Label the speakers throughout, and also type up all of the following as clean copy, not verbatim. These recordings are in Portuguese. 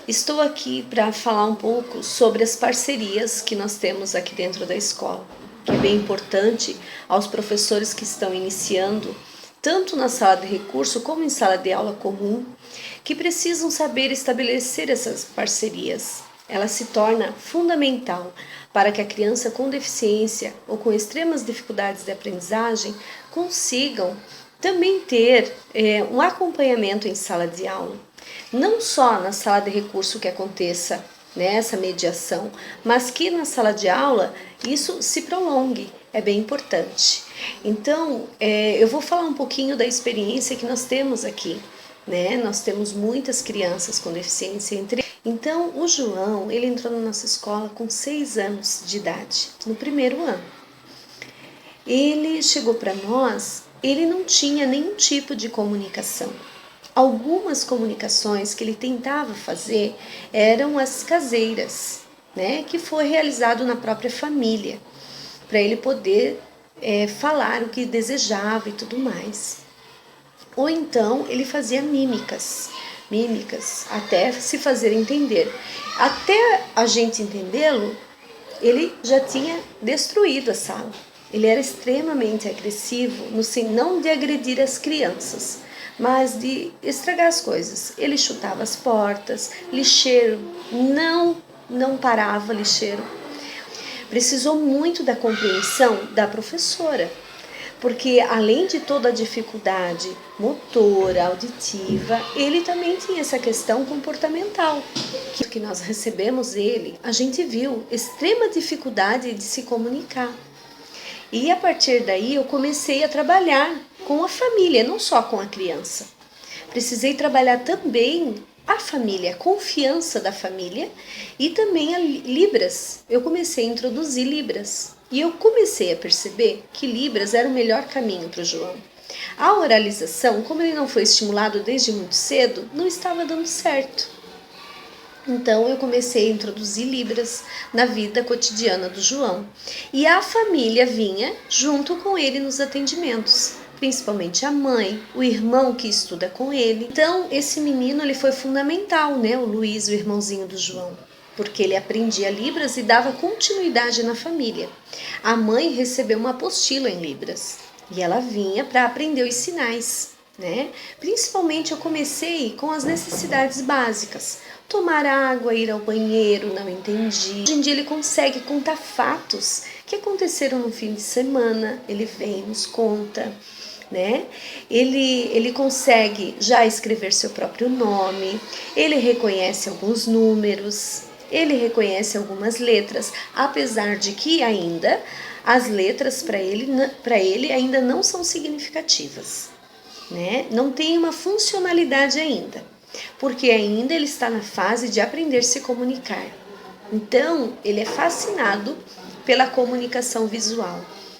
Speaker 1: Estou aqui para falar um pouco sobre as parcerias que nós temos aqui dentro da escola, que é bem importante aos professores que estão iniciando, tanto na sala de recurso como em sala de aula comum, que precisam saber estabelecer essas parcerias. Ela se torna fundamental para que a criança com deficiência ou com extremas dificuldades de aprendizagem consigam também ter um acompanhamento em sala de aula. Não só na sala de recurso que aconteça essa mediação, mas que na sala de aula isso se prolongue, é bem importante. Então, eu vou falar um pouquinho da experiência que nós temos aqui. Nós temos muitas crianças com deficiência. Então, o João, ele entrou na nossa escola com 6 anos de idade, no primeiro ano. Ele chegou para nós, ele não tinha nenhum tipo de comunicação. Algumas comunicações que ele tentava fazer eram as caseiras, que foi realizado na própria família, para ele poder falar o que desejava e tudo mais. Ou então ele fazia mímicas, até se fazer entender. Até a gente entendê-lo, ele já tinha destruído a sala. Ele era extremamente agressivo, não de agredir as crianças, mas de estragar as coisas. Ele chutava as portas, lixeiro, não parava lixeiro. Precisou muito da compreensão da professora, porque além de toda a dificuldade motora, auditiva, ele também tinha essa questão comportamental. Que nós recebemos ele, a gente viu extrema dificuldade de se comunicar. E a partir daí eu comecei a trabalhar com a família, não só com a criança. Precisei trabalhar também a família, a confiança da família e também a Libras. Eu comecei a introduzir Libras e eu comecei a perceber que Libras era o melhor caminho para o João. A oralização, como ele não foi estimulado desde muito cedo, não estava dando certo. Então eu comecei a introduzir Libras na vida cotidiana do João. E a família vinha junto com ele nos atendimentos, principalmente a mãe, o irmão que estuda com ele. Então esse menino ele foi fundamental, o Luiz, o irmãozinho do João, porque ele aprendia Libras e dava continuidade na família. A mãe recebeu uma apostila em Libras e ela vinha para aprender os sinais. Principalmente eu comecei com as necessidades básicas. Tomar água, ir ao banheiro, não entendi. Hoje em dia ele consegue contar fatos que aconteceram no fim de semana, ele vem, nos conta, Ele consegue já escrever seu próprio nome, ele reconhece alguns números, ele reconhece algumas letras, apesar de que ainda as letras para ele ainda não são significativas, Não tem uma funcionalidade ainda, porque ainda ele está na fase de aprender a se comunicar. Então, ele é fascinado pela comunicação visual.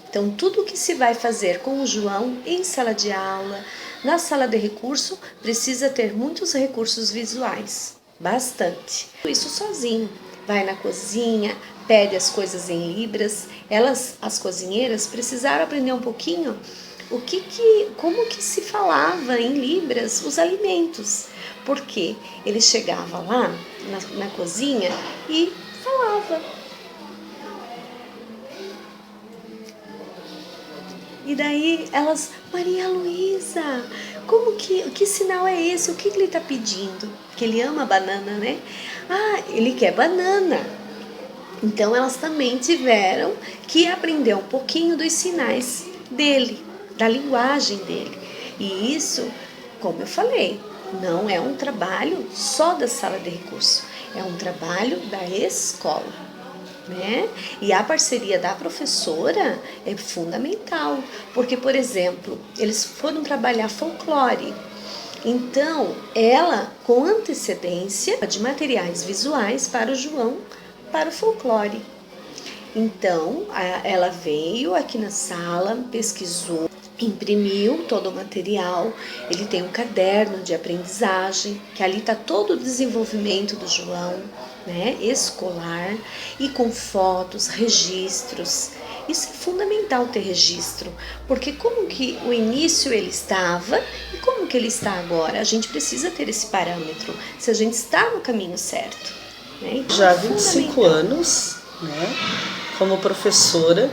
Speaker 1: Então, tudo que se vai fazer com o João em sala de aula, na sala de recurso, precisa ter muitos recursos visuais, bastante. Isso sozinho, vai na cozinha, pede as coisas em Libras. As cozinheiras, precisaram aprender um pouquinho como que se falava em Libras os alimentos, porque ele chegava lá na cozinha e falava. E daí elas, Maria Luísa, que sinal é esse? O que ele está pedindo? Que ele ama banana, ele quer banana. Então elas também tiveram que aprender um pouquinho dos sinais dele, da linguagem dele. E isso, como eu falei, não é um trabalho só da sala de recurso, é um trabalho da escola, E a parceria da professora é fundamental, porque, por exemplo, eles foram trabalhar folclore. Então, ela, com antecedência de materiais visuais para o João, para o folclore. Então, ela veio aqui na sala, pesquisou, imprimiu todo o material. Ele tem um caderno de aprendizagem, que ali está todo o desenvolvimento do João, escolar, e com fotos, registros. Isso é fundamental ter registro, porque como que o início ele estava e como que ele está agora. A gente precisa ter esse parâmetro, se a gente está no caminho certo. Né? Então,
Speaker 2: já há 25 anos, né, como professora,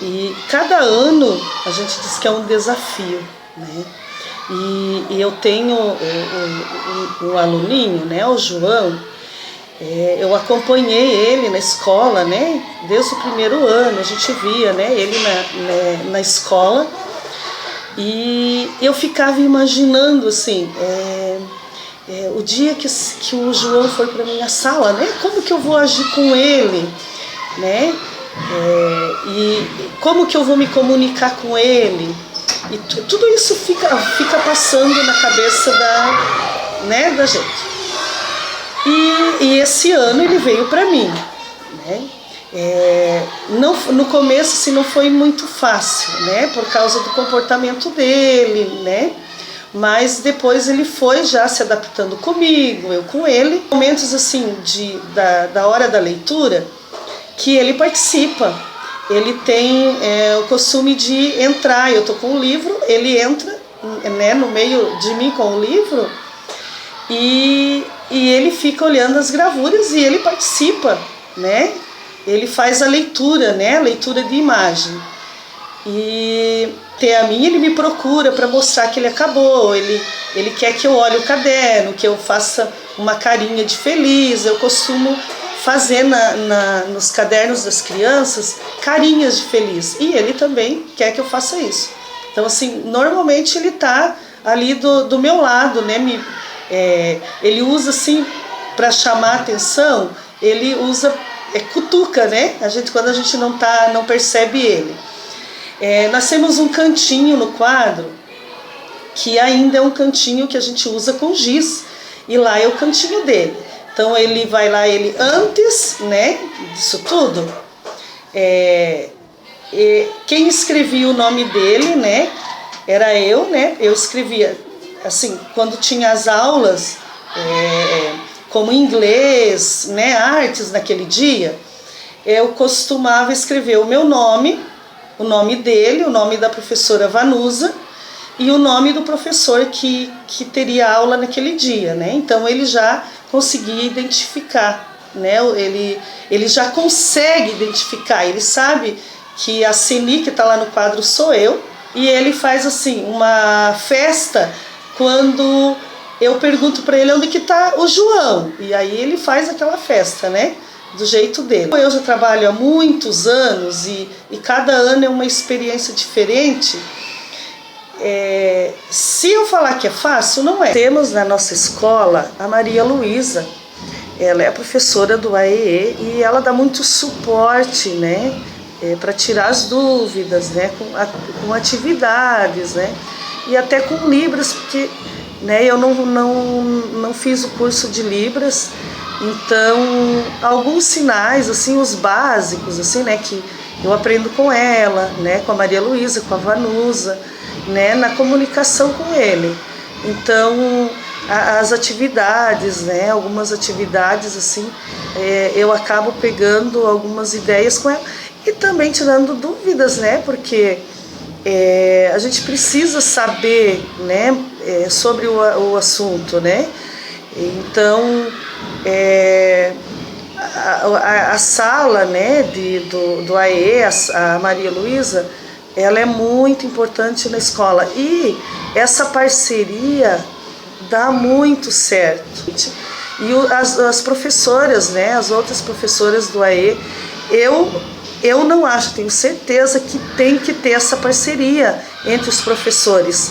Speaker 2: e cada ano a gente diz que é um desafio, né? E eu tenho um aluninho, né, o João. Eu acompanhei ele na escola, né, desde o primeiro ano. A gente via, né, ele na escola, e eu ficava imaginando assim, o dia que o João for para minha sala, né, como que eu vou agir com ele, né, e como que eu vou me comunicar com ele. E tudo isso fica passando na cabeça da gente. E esse ano ele veio para mim, né? No começo assim, não foi muito fácil, né? Por causa do comportamento dele, né? Mas depois ele foi já se adaptando comigo, eu com ele. Momentos assim da hora da leitura que ele participa. Ele tem o costume de entrar, eu estou com o livro, ele entra, né, no meio de mim com o livro, e ele fica olhando as gravuras e ele participa, né? Ele faz a leitura, né, a leitura de imagem. E até a mim ele me procura para mostrar que ele acabou, ele quer que eu olhe o caderno, que eu faça uma carinha de feliz. Eu costumo fazer nos cadernos das crianças carinhas de feliz, e ele também quer que eu faça isso. Então assim, normalmente ele está ali do meu lado, né? Ele usa assim para chamar a atenção, ele usa cutuca, né? Quando a gente não percebe ele. Nós temos um cantinho no quadro que ainda é um cantinho que a gente usa com giz, e lá é o cantinho dele. Então ele vai lá, ele antes, né, disso tudo, quem escrevia o nome dele, né, era eu, né? Eu escrevia assim, quando tinha as aulas, como inglês, né, artes naquele dia, eu costumava escrever o meu nome, o nome dele, o nome da professora Vanusa e o nome do professor que teria aula naquele dia, né? Então ele já conseguia identificar, né? Ele já consegue identificar, ele sabe que a Ceni que está lá no quadro sou eu, e ele faz assim uma festa quando eu pergunto para ele onde que está o João, e aí ele faz aquela festa, né? Do jeito dele. Eu já trabalho há muitos anos e cada ano é uma experiência diferente. Se eu falar que é fácil, não é. Temos na nossa escola a Maria Luísa, ela é a professora do AEE e ela dá muito suporte, né, para tirar as dúvidas, né, com atividades, né, e até com Libras, porque, né, eu não fiz o curso de Libras, então alguns sinais, assim, os básicos, assim, né, que eu aprendo com ela, né, com a Maria Luísa, com a Vanusa, né, na comunicação com ele. Então as atividades, né, algumas atividades assim, eu acabo pegando algumas ideias com ela e também tirando dúvidas, né, porque a gente precisa saber, né, sobre o assunto, né. Então a sala, né, do AE, a Maria Luísa, ela é muito importante na escola e essa parceria dá muito certo. E as professoras, né, as outras professoras do AE, eu não acho, tenho certeza que tem que ter essa parceria entre os professores,